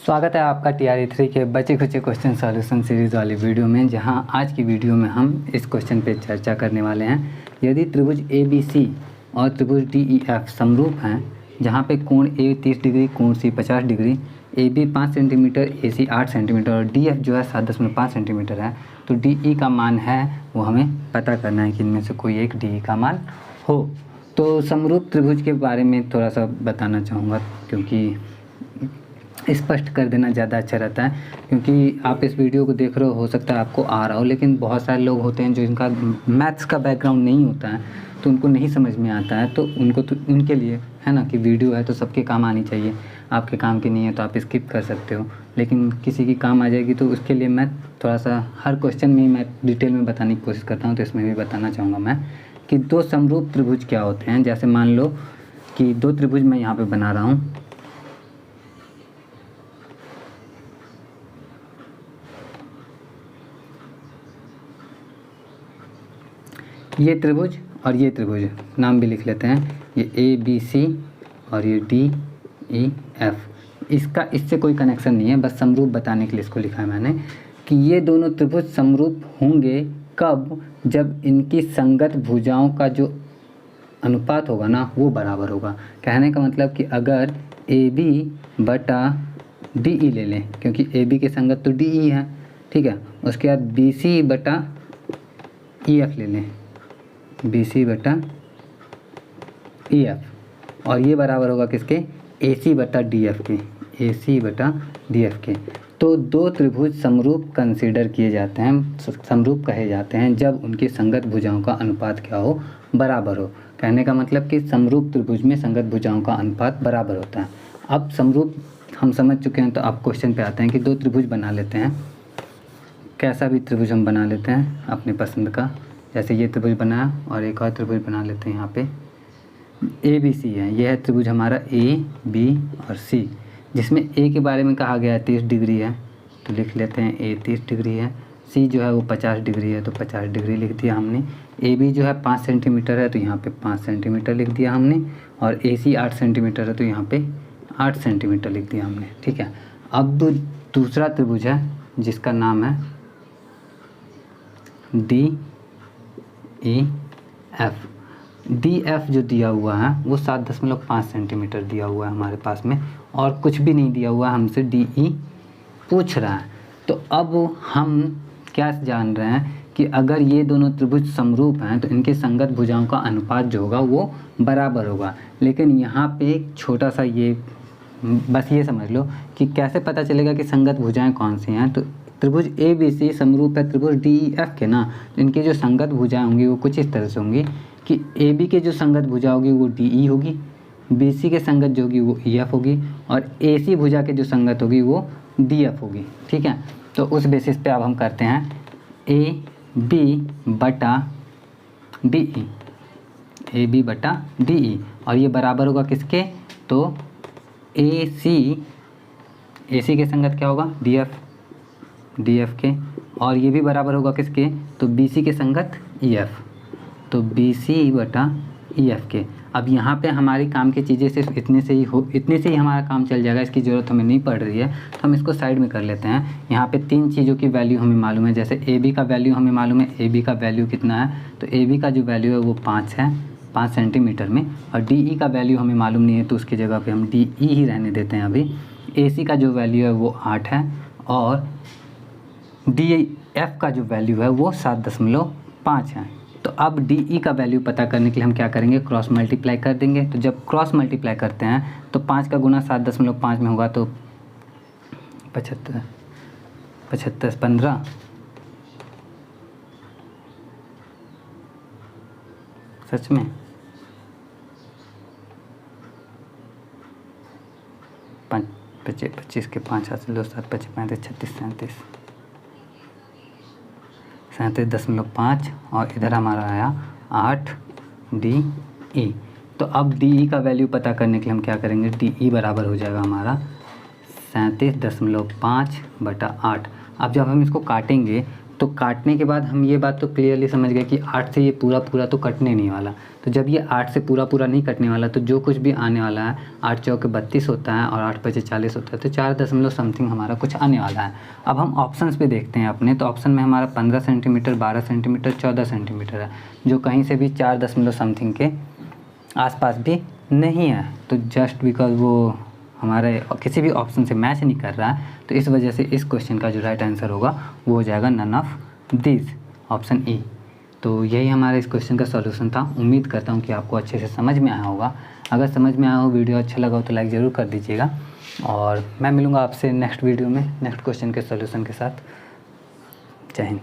स्वागत है आपका TRE3 के बचे खुचे क्वेश्चन सॉल्यूशन सीरीज़ वाली वीडियो में, जहां आज की वीडियो में हम इस क्वेश्चन पे चर्चा करने वाले हैं। यदि त्रिभुज ABC और त्रिभुज DEF समरूप हैं, जहां पे कोण A 30 डिग्री, कोण C 50 degree, AB 5 centimetre, AC 8 centimetre और DF जो है 7.5 सेंटीमीटर है, तो DE का मान है वो हमें पता करना है कि इनमें से कोई एक DE का मान हो। तो समरूप त्रिभुज के बारे में थोड़ा सा बताना चाहूँगा, क्योंकि स्पष्ट कर देना ज़्यादा अच्छा रहता है। क्योंकि आप इस वीडियो को देख रहे हो सकता है आपको आ रहा हो, लेकिन बहुत सारे लोग होते हैं जो इनका मैथ्स का बैकग्राउंड नहीं होता है, तो उनको नहीं समझ में आता है। तो उनके लिए है ना कि वीडियो है तो सबके काम आनी चाहिए। आपके काम की नहीं है तो आप स्किप कर सकते हो, लेकिन किसी की काम आ जाएगी तो उसके लिए मैं थोड़ा सा हर क्वेश्चन में मैं डिटेल में बताने की कोशिश करता हूँ। तो इसमें भी बताना चाहूँगा मैं कि दो समरूप त्रिभुज क्या होते हैं। जैसे मान लो कि दो त्रिभुज मैं यहाँ पर बना रहा हूँ। ये त्रिभुज और ये त्रिभुज, नाम भी लिख लेते हैं, ये ABC और ये DEF। इसका इससे कोई कनेक्शन नहीं है, बस समरूप बताने के लिए इसको लिखा है मैंने कि ये दोनों त्रिभुज समरूप होंगे कब, जब इनकी संगत भुजाओं का जो अनुपात होगा ना वो बराबर होगा। कहने का मतलब कि अगर AB बटा DE ले लें, क्योंकि AB के संगत तो DE है, ठीक है। उसके बाद BC बटा EF ले लें, BC बटा EF, और ये बराबर होगा किसके, AC बटा DF के, AC बटा DF के। तो दो त्रिभुज समरूप कंसीडर किए जाते हैं, समरूप कहे जाते हैं जब उनकी संगत भुजाओं का अनुपात क्या हो, बराबर हो। कहने का मतलब कि समरूप त्रिभुज में संगत भुजाओं का अनुपात बराबर होता है। अब समरूप हम समझ चुके हैं, तो अब क्वेश्चन पे आते हैं कि दो त्रिभुज बना लेते हैं। कैसा भी त्रिभुज हम बना लेते हैं अपने पसंद का। जैसे ये त्रिभुज बनाया और एक और त्रिभुज बना लेते हैं। यहाँ पे ABC है, यह है त्रिभुज हमारा AB और C, जिसमें A के बारे में कहा गया है 30 डिग्री है, तो लिख लेते हैं A 30 डिग्री है। C जो है वो 50 डिग्री है, तो 50 डिग्री लिख दिया हमने। AB जो है 5 सेंटीमीटर है, तो यहाँ पे 5 सेंटीमीटर लिख दिया हमने। और AC 8 सेंटीमीटर है, तो यहाँ पे 8 सेंटीमीटर लिख दिया हमने, ठीक है। अब दूसरा त्रिभुज है जिसका नाम है DF जो दिया हुआ है वो 7.5 सेंटीमीटर दिया हुआ है हमारे पास में, और कुछ भी नहीं दिया हुआ है, हमसे DE पूछ रहा है। तो अब हम क्या जान रहे हैं कि अगर ये दोनों त्रिभुज समरूप हैं तो इनके संगत भुजाओं का अनुपात जो होगा वो बराबर होगा। लेकिन यहाँ पे एक छोटा सा ये, बस ये समझ लो कि कैसे पता चलेगा कि संगत भुजाएं कौन सी हैं। तो त्रिभुज ABC समरूप है त्रिभुज DEF के ना, तो इनकी जो संगत भुजाएं होंगी वो कुछ इस तरह से होंगी कि AB के जो संगत भुजा होगी वो DE होगी, BC के संगत जो होगी वो EF होगी, और AC भुजा के जो संगत होगी वो DF होगी, ठीक है। तो उस बेसिस पे अब हम करते हैं AB बटा DE, AB बटा DE, और ये बराबर होगा किसके, तो AC के संगत क्या होगा, DF के, और ये भी बराबर होगा किसके, तो BC के संगत EF, तो BC बटा EF के। अब यहाँ पे हमारी काम की चीज़ें सिर्फ इतने से ही हमारा काम चल जाएगा, इसकी ज़रूरत हमें नहीं पड़ रही है, तो हम इसको साइड में कर लेते हैं। यहाँ पे तीन चीज़ों की वैल्यू हमें मालूम है। जैसे AB का वैल्यू हमें मालूम है, AB का वैल्यू कितना है, तो AB का जो वैल्यू है वो 5 है, 5 सेंटीमीटर में, और DE का वैल्यू हमें मालूम नहीं है, तो उसकी जगह पर हम DE ही रहने देते हैं अभी। AC का जो वैल्यू है वो 8 है, और DF का जो वैल्यू है वो 7.5 है। तो अब DE का वैल्यू पता करने के लिए हम क्या करेंगे, क्रॉस मल्टीप्लाई कर देंगे। तो जब क्रॉस मल्टीप्लाई करते हैं तो 5 का गुना 7.5 में होगा, तो 75 15, सच में 25 के 5 हाथ से 2 7 25 35 36 37.5, और इधर हमारा आया 8 DE। तो अब DE का वैल्यू पता करने के लिए हम क्या करेंगे, DE बराबर हो जाएगा हमारा 37.5 बटा 8। अब जब हम इसको काटेंगे तो काटने के बाद हम ये बात तो क्लियरली समझ गए कि 8 से ये पूरा पूरा तो कटने नहीं वाला। तो जब ये 8 से पूरा पूरा नहीं कटने वाला तो जो कुछ भी आने वाला है 8 चौके 32 होता है और 8 पचे 40 होता है, तो 4 दशमलव समथिंग हमारा कुछ आने वाला है। अब हम ऑप्शंस पे देखते हैं अपने, तो ऑप्शन में हमारा 15 सेंटीमीटर, 12 सेंटीमीटर, 14 सेंटीमीटर है, जो कहीं से भी 4 दशमलव समथिंग के आसपास भी नहीं है। तो जस्ट बिकॉज वो हमारे किसी भी ऑप्शन से मैच नहीं कर रहा है, तो इस वजह से इस क्वेश्चन का जो राइट आंसर होगा वो हो जाएगा none of this, option E. तो यही हमारे इस क्वेश्चन का सॉल्यूशन था। उम्मीद करता हूँ कि आपको अच्छे से समझ में आया होगा। अगर समझ में आया हो, वीडियो अच्छा लगा हो तो लाइक ज़रूर कर दीजिएगा, और मैं मिलूँगा आपसे नेक्स्ट वीडियो में नेक्स्ट क्वेश्चन के सॉल्यूशन के साथ। जय हिंद।